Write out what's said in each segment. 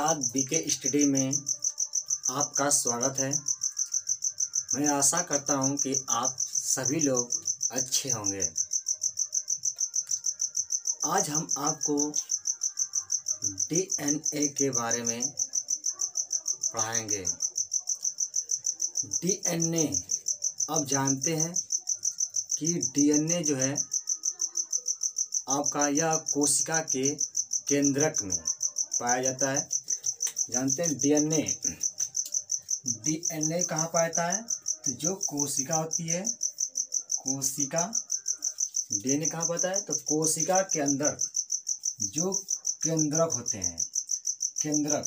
उस्ताद BK study में आपका स्वागत है। मैं आशा करता हूं कि आप सभी लोग अच्छे होंगे। आज हम आपको डीएनए के बारे में पढ़ाएंगे। डीएनए आप जानते हैं कि डीएनए जो है आपका यह कोशिका के केंद्रक में पाया जाता है। जानते हैं डीएनए कहाँ पाया जाता है? तो जो कोशिका होती है, कोशिका डीएनए कहाँ पाता है? तो कोशिका के अंदर जो केंद्रक होते हैं, केंद्रक,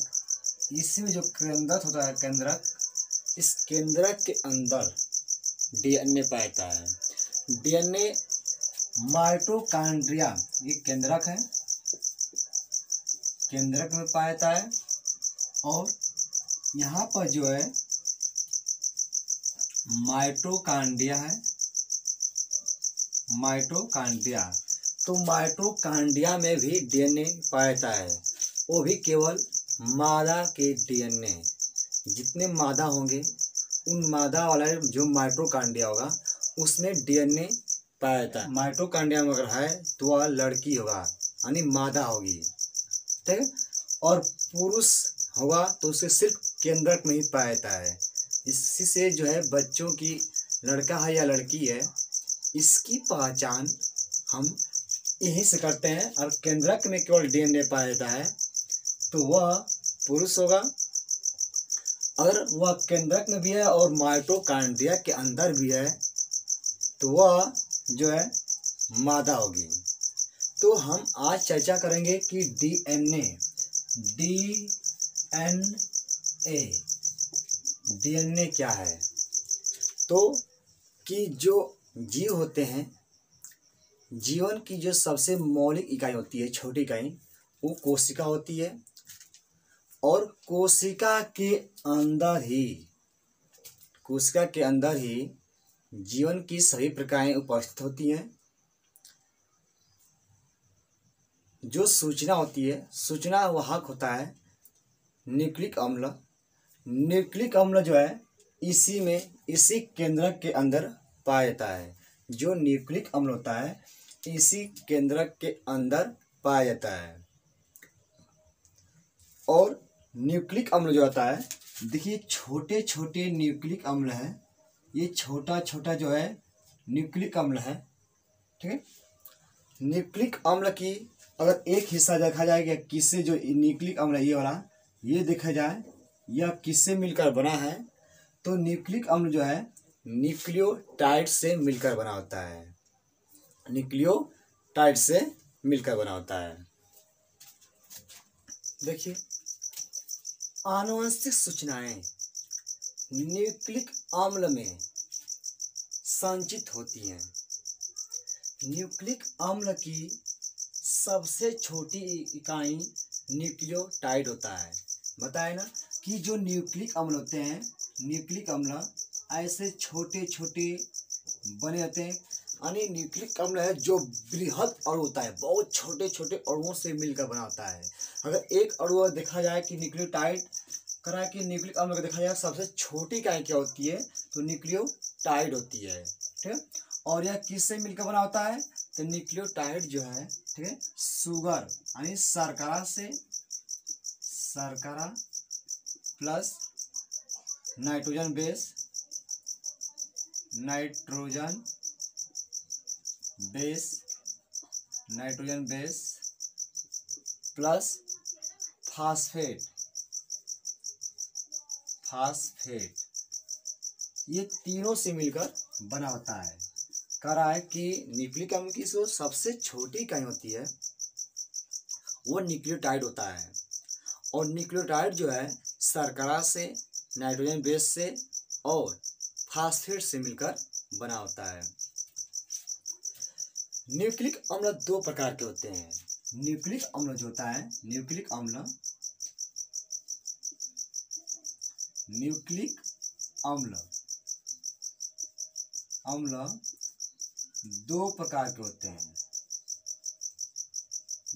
इसमें जो केंद्रक होता है, केंद्रक, इस केंद्रक के अंदर डीएनए पाया जाता है। डीएनए माइटोकॉन्ड्रिया, ये केंद्रक है, केंद्रक में पाया जाता है। और यहाँ पर जो है माइटोकॉन्ड्रिया है, माइटोकॉन्ड्रिया। तो माइटोकॉन्ड्रिया में भी डीएनए पाया जाता है, वो भी केवल मादा के डीएनए। जितने मादा होंगे उन मादा वाला जो माइटोकॉन्ड्रिया होगा उसमें डीएनए पाया जाता है। माइटोकॉन्ड्रिया में अगर है तो वह लड़की होगा, यानी मादा होगी, ठीक है। और पुरुष होगा तो उसे सिर्फ केंद्रक में ही पाया जाता है। इसी से जो है बच्चों की लड़का है या लड़की है, इसकी पहचान हम यहीं से करते हैं। और केंद्रक में केवल डीएनए पाया जाता है तो वह पुरुष होगा। अगर वह केंद्रक में भी है और माइटोकॉन्ड्रिया के अंदर भी है तो वह जो है मादा होगी। तो हम आज चर्चा करेंगे कि डीएनए क्या है। तो कि जो जीव होते हैं, जीवन की जो सबसे मौलिक इकाई होती है, छोटी इकाई, वो कोशिका होती है। और कोशिका के अंदर ही जीवन की सभी प्रक्रियाएं उपस्थित होती हैं। जो सूचना होती है, सूचना वाहक होता है न्यूक्लिक अम्ल। न्यूक्लिक अम्ल जो है इसी केंद्रक के अंदर पाया जाता है। जो न्यूक्लिक अम्ल होता है इसी केंद्रक के अंदर पाया जाता है। और न्यूक्लिक अम्ल जो होता है, देखिए छोटे छोटे न्यूक्लिक अम्ल है, ये छोटा छोटा जो है न्यूक्लिक अम्ल है, ठीक है। न्यूक्लिक अम्ल की अगर एक हिस्सा देखा जाए किससे, जो न्यूक्लिक अम्ल है ये वाला, ये देखा जाए यह किससे मिलकर बना है, तो न्यूक्लिक अम्ल जो है न्यूक्लियोटाइड से मिलकर बना होता है। न्यूक्लियोटाइड से मिलकर बना होता है। देखिए आनुवंशिक सूचनाएं न्यूक्लिक अम्ल में संचित होती हैं। न्यूक्लिक अम्ल की सबसे छोटी इकाई न्यूक्लियोटाइड होता है। बताए ना कि जो न्यूक्लिक अम्ल होते हैं, न्यूक्लिक अम्ल ऐसे छोटे छोटे बने होते हैं। यानी न्यूक्लिक अम्ल है जो बृहद अणु होता है, बहुत छोटे छोटे अणुओं से मिलकर बना होता है। अगर एक अणु देखा जाए कि न्यूक्लियोटाइड करा कि न्यूक्लिक अम्ल का देखा जाए सबसे छोटी इकाई क्या होती है, तो न्यूक्लियोटाइड होती है, ठीक है। और यह किससे मिलकर बना होता है? तो न्यूक्लियोटाइड जो है, ठीक है, शुगर यानी शर्करा से, शर्करा plus nitrogen base, nitrogen base plus phosphate, ये तीनों से मिलकर बना होता है। कह रहा है कि न्यूक्लिक अम्ल की जो सबसे छोटी इकाई होती है वो न्यूक्लियोटाइड होता है। और न्यूक्लियोटाइड जो है शर्करा से, नाइट्रोजन बेस से और फास्फेट से मिलकर बना होता है। न्यूक्लिक अम्ल दो प्रकार के होते हैं। न्यूक्लिक अम्ल जो होता है, न्यूक्लिक अम्ल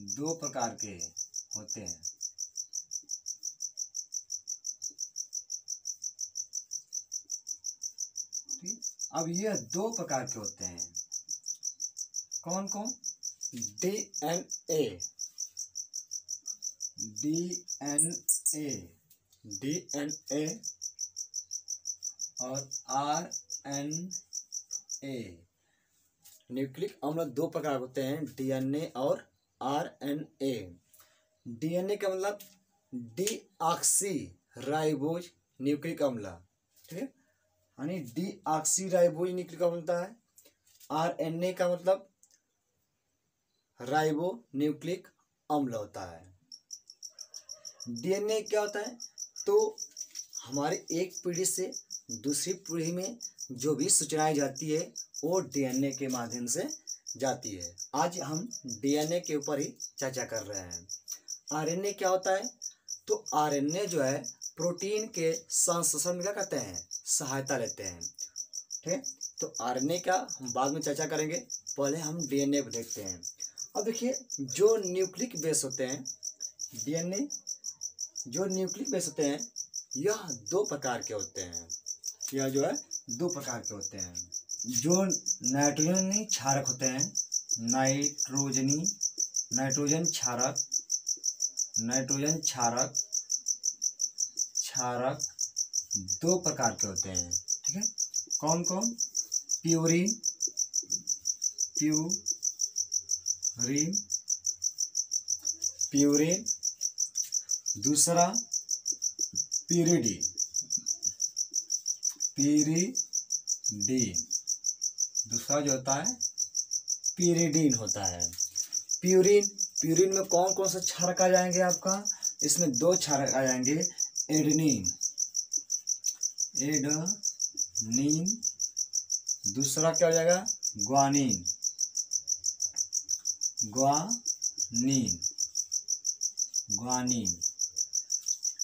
दो प्रकार के होते हैं। अब ये दो प्रकार के होते हैं, कौन कौन? डीएनए, डीएनए और आरएनए। न्यूक्लिक अम्ल दो प्रकार होते हैं, डीएनए और आरएनए। डीएनए का मतलब डीऑक्सी राइबोज न्यूक्लिक अम्ल, ठीक है, यानी डीऑक्सी राइबोज न्यूक्लिक अम्ल होता है। आरएनए का मतलब राइबो न्यूक्लिक अम्ल होता है। डीएनए क्या होता है? तो हमारे एक पीढ़ी से दूसरी पीढ़ी में जो भी सूचनाएं जाती है वो डीएनए के माध्यम से जाती है। आज हम डीएनए के ऊपर ही चर्चा कर रहे हैं। आरएनए क्या होता है? तो आरएनए जो है प्रोटीन के संश्लेषण में क्या करते हैं? सहायता लेते हैं, ठीक है। तो आरएनए का हम बाद में चर्चा करेंगे, पहले हम डीएनए को देखते हैं। अब देखिए, जो न्यूक्लिक बेस होते हैं, डीएनए जो न्यूक्लिक बेस होते हैं, यह दो प्रकार के होते हैं। यह जो है दो प्रकार के होते हैं। जो नाइट्रोजनी क्षारक होते हैं, नाइट्रोजन क्षारक दो प्रकार के होते हैं, ठीक है। कौन कौन? प्यूरिन, दूसरा pyridine, दूसरा जो होता है pyridine होता है। प्यूरिन में कौन कौन से क्षारक आ जाएंगे आपका? इसमें दो क्षारक आ जाएंगे, एडेनिन, दूसरा क्या हो जाएगा? ग्वानिन।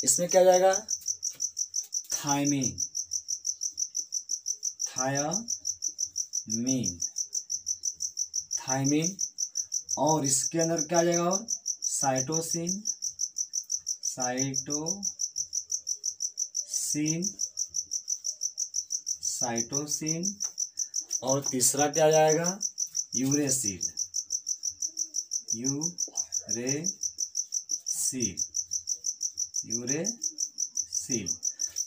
इसमें क्या जाएगा? थायमीन, और इसके अंदर क्या जाएगा? और साइटोसिन, और तीसरा क्या जाएगा? यूरेसिल।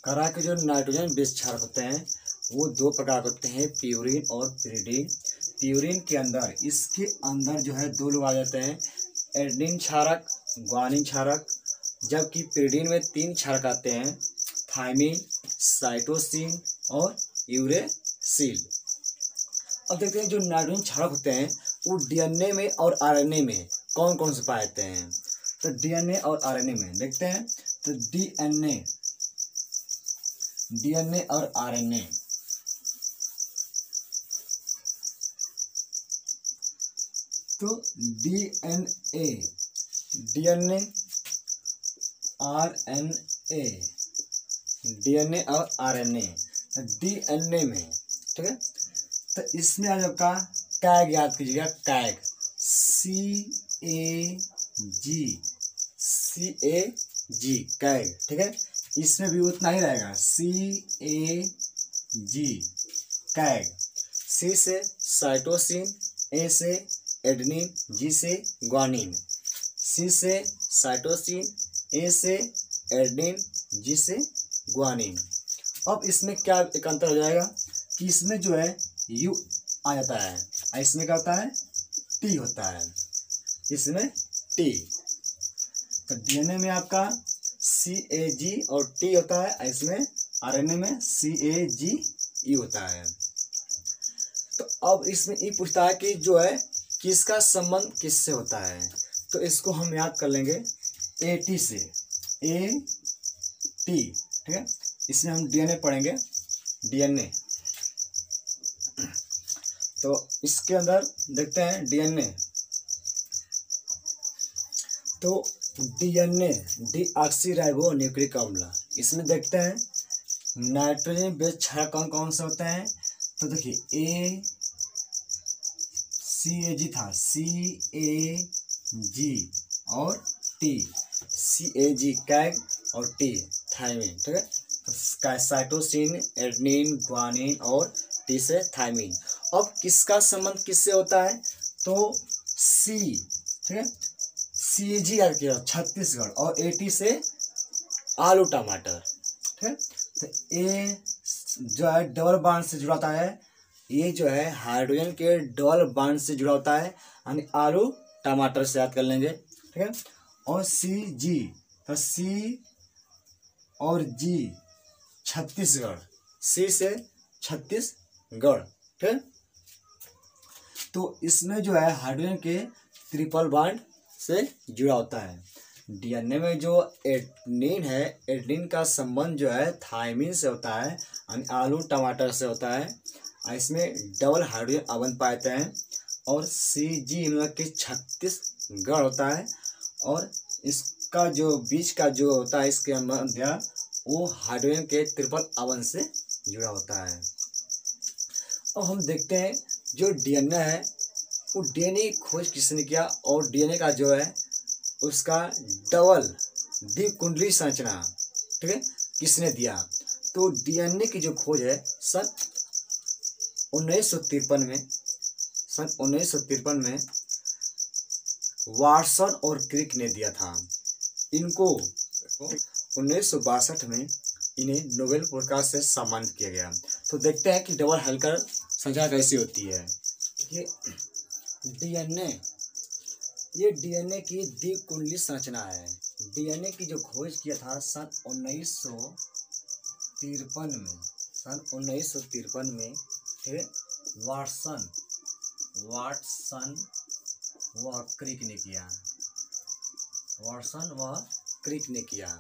करा के जो नाइट्रोजन बेस क्षारक होते हैं वो दो प्रकार होते हैं, प्यूरिन और pyridine। प्यूरिन के अंदर, इसके अंदर जो है दो लोग आ जाते हैं, एडेनिन क्षारक, ग्वानिन क्षारक, जबकि pyridine में तीन क्षारक आते हैं, थायमीन, साइटोसिन और यूरेसिल। अब देखते हैं जो नाइट्रोजन क्षारक होते हैं वो डीएनए में और आरएनए में कौन कौन से पाए जाते हैं। तो डीएनए और आरएनए में देखते हैं। तो डीएनए और आरएनए, तो डीएनए और आरएनए, तो डीएनए में, ठीक है, तो इसमें आज आपका कैग याद कीजिएगा, कैग, CAG, कैग, ठीक है। इसमें भी उतना ही रहेगा, CAG, कैग। C से साइटोसिन, A से एडेनिन, G से ग्वानिन। C से साइटोसिन, A से एडेनिन, G से ग्वानिन। अब इसमें क्या एक अंतर हो जाएगा कि इसमें जो है U आ जाता है, इसमें क्या होता है? T होता है, इसमें T। तो डीएनए में आपका CAG और T होता है, इसमें आरएनए में CAGE होता है। तो अब इसमें ये पूछता है कि जो है किसका संबंध किससे होता है, तो इसको हम याद कर लेंगे AT से, AT, ठीक है। इसमें हम डीएनए पढ़ेंगे, डीएनए। तो इसके अंदर देखते हैं डीएनए, तो डीएनए डीऑक्सी राइबो न्यूक्लिक अम्ल, इसमें देखते हैं नाइट्रोजन बेस क्षारक कौन कौन से होते हैं। तो देखिए CAG था, CAG और T, CAG कैग और T थायमीन, ठीक है। तो साइटोसिन, एडेनिन, ग्वानिन और टी से थायमिन। अब किसका संबंध किससे होता है, तो सी, ठीक है, CG छत्तीसगढ़, और AT से आलू टमाटर, ठीक है। तो ए जो है डबल बॉन्ड से जुड़ा होता है, ये जो है हाइड्रोजन के डबल बॉन्ड से जुड़ा होता है, यानी आलू टमाटर से याद कर लेंगे, ठीक है। और CG, तो C और G छत्तीसगढ़, C से छत्तीसगढ़, ठीक है। तो इसमें जो है हाइड्रोजन के ट्रिपल बॉन्ड से जुड़ा होता है। DNA में जो एडेनिन है, एडेनिन का संबंध जो है थायमिन से होता है, यानी आलू टमाटर से होता है। इसमें डबल हाइड्रोजन अवन पाते हैं, और CG के छत्तीसगढ़ होता है, और इसका जो बीच का जो होता है इसके मध्य, वो हाइड्रोजन के ट्रिपल अवन से जुड़ा होता है। अब हम देखते हैं जो DNA है, वो DNA की खोज किसने किया, और DNA का जो है उसका डबल द्विकुंडली संरचना, ठीक है, किसने दिया। तो DNA की जो खोज है सन 1953 में वाटसन और क्रिक ने दिया था। इनको 1962 में इन्हें नोबेल पुरस्कार से सम्मानित किया गया। तो देखते हैं कि डबल हेलिकल संरचना कैसी होती है। ये DNA, ये DNA की द्विकुंडली संरचना है। DNA की जो खोज किया था सन 1953 में, ठीक है, वाटसन व क्रिक ने किया,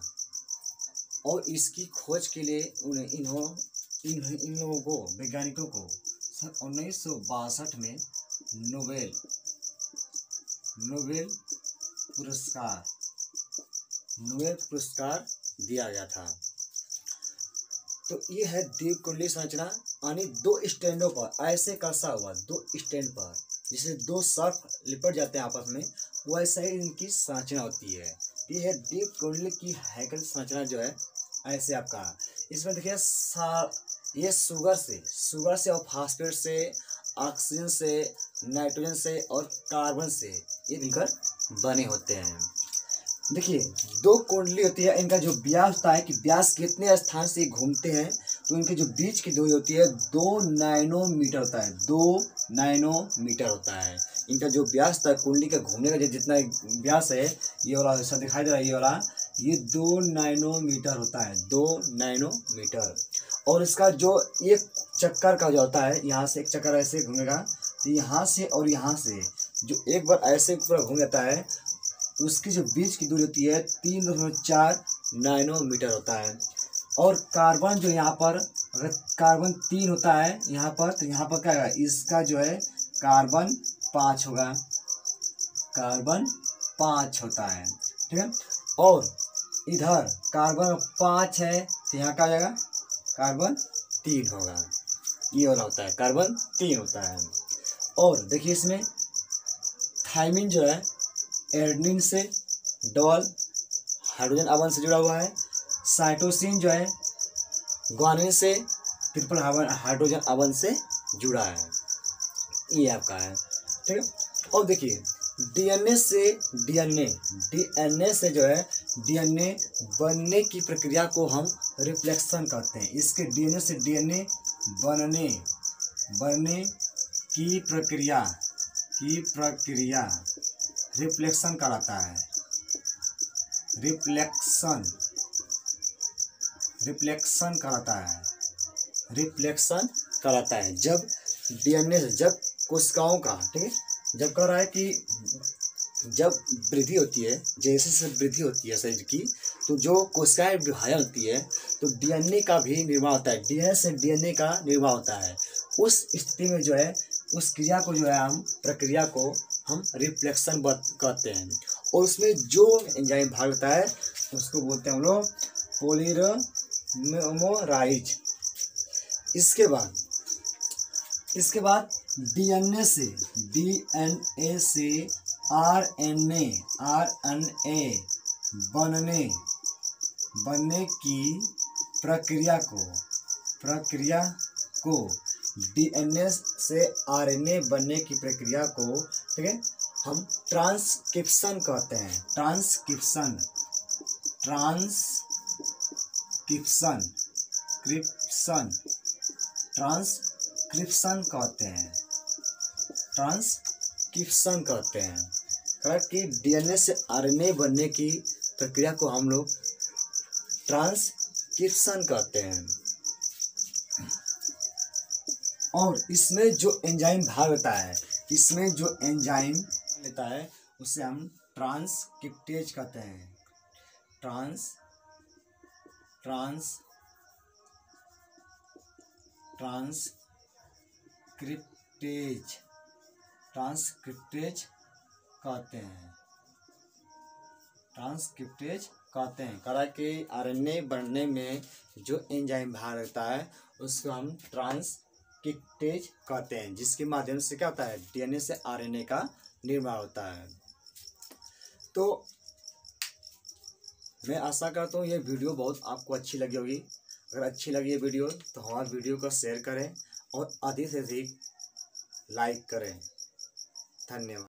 और इसकी खोज के लिए इन लोगों को, वैज्ञानिकों को सन 1962 में नोबेल पुरस्कार दिया गया था। तो ये है द्विकुंडली संरचना, यानी दो स्टैंडों पर ऐसे कसा हुआ, दो स्टैंड पर जिसे दो सर्फ लिपट जाते हैं आपस में, वैसा ही इनकी संरचना होती है। ये है द्विकुंडली की हेलिकल संरचना जो है ऐसे आपका। इसमें देखिए ये शुगर से और फास्फेट से, ऑक्सीजन से, नाइट्रोजन से और कार्बन से ये मिलकर बने होते हैं। देखिए दो कुंडली होती है, इनका जो व्यास होता है कि व्यास कितने स्थान से घूमते हैं, तो इनके जो बीच की दूरी होती है 2 नैनोमीटर होता है, 2 नैनोमीटर होता है इनका जो व्यास था। कुंडली का घूमने का जितना व्यास है, ये वाला ऐसा दिखाई दे रहा है, ये वाला, ये 2 नैनोमीटर होता है, 2 नैनोमीटर। और इसका जो एक चक्कर का जो होता है, यहाँ से एक चक्कर ऐसे घूमेगा, तो यहाँ से और यहाँ से जो एक बार ऐसे पूरा घूम जाता है, उसकी जो बीच की दूरी होती है 3.4 नैनोमीटर होता है। और कार्बन जो यहाँ पर, अगर कार्बन 3 होता है यहाँ पर, तो यहाँ पर क्या होगा, इसका जो है कार्बन 5 होगा, कार्बन 5 होता है, ठीक है। और इधर कार्बन 5 है, तो यहाँ क्या हो जाएगा, कार्बन 3 होगा, ये वाला होता है, कार्बन 3 होता है। और देखिए इसमें थायमिन जो है एडेनिन से डबल हाइड्रोजन अवन से जुड़ा हुआ है, साइटोसिन जो है ग्वानिन से ट्रिपल हाइड्रोजन अवन से जुड़ा है, ये आपका है, ठीक है। और देखिए डीएनए से जो है डीएनए बनने की प्रक्रिया को हम रिफ्लेक्शन कहते हैं। इसके डीएनए से डीएनए बनने की प्रक्रिया रिफ्लेक्शन कहलाता है, रिफ्लेक्शन कहलाता है। जब डीएनए से, जब कोशिकाओं का, ठीक है, जब कह रहा है कि जब वृद्धि होती है, जैसे वृद्धि होती है शरीर की, तो जो कोशिकाएं विभाजन होती है, तो डीएनए का भी निर्माण होता है, डीएनए से डीएनए का निर्माण होता है। उस स्थिति में जो है उस क्रिया को जो है हम प्रक्रिया को हम रिफ्लेक्शन कहते हैं। और उसमें जो एंजाइम भाग होता है उसको बोलते हैं हम लोग पॉलीमराइज। इसके बाद डीएनए से आरएनए बनने की प्रक्रिया को डीएनए से आरएनए बनने की प्रक्रिया को, ठीक है, हम ट्रांसक्रिप्शन कहते हैं। ट्रांसक्रिप्शन कहते हैं। ट्रांसक्रिप्शन कहते हैं। कहा कि डीएनए से आरएनए बनने की प्रक्रिया को हम लोग ट्रांसक्रिप्शन कहते हैं। और इसमें जो एंजाइम भाग लेता है, उसे हम ट्रांसक्रिप्टेज कहते हैं। ट्रांसक्रिप्टेज कहते हैं। कहा कि आरएनए बनने में जो एंजाइम भाग रहता है उसको हम ट्रांसक्रिप्टेज कहते हैं, जिसके माध्यम से क्या होता है, डीएनए से आरएनए का निर्माण होता है। तो मैं आशा करता हूँ ये वीडियो बहुत आपको अच्छी लगी होगी। अगर अच्छी लगी ये वीडियो तो हमारे वीडियो को शेयर करें और अधिक से अधिक लाइक करें। धन्यवाद।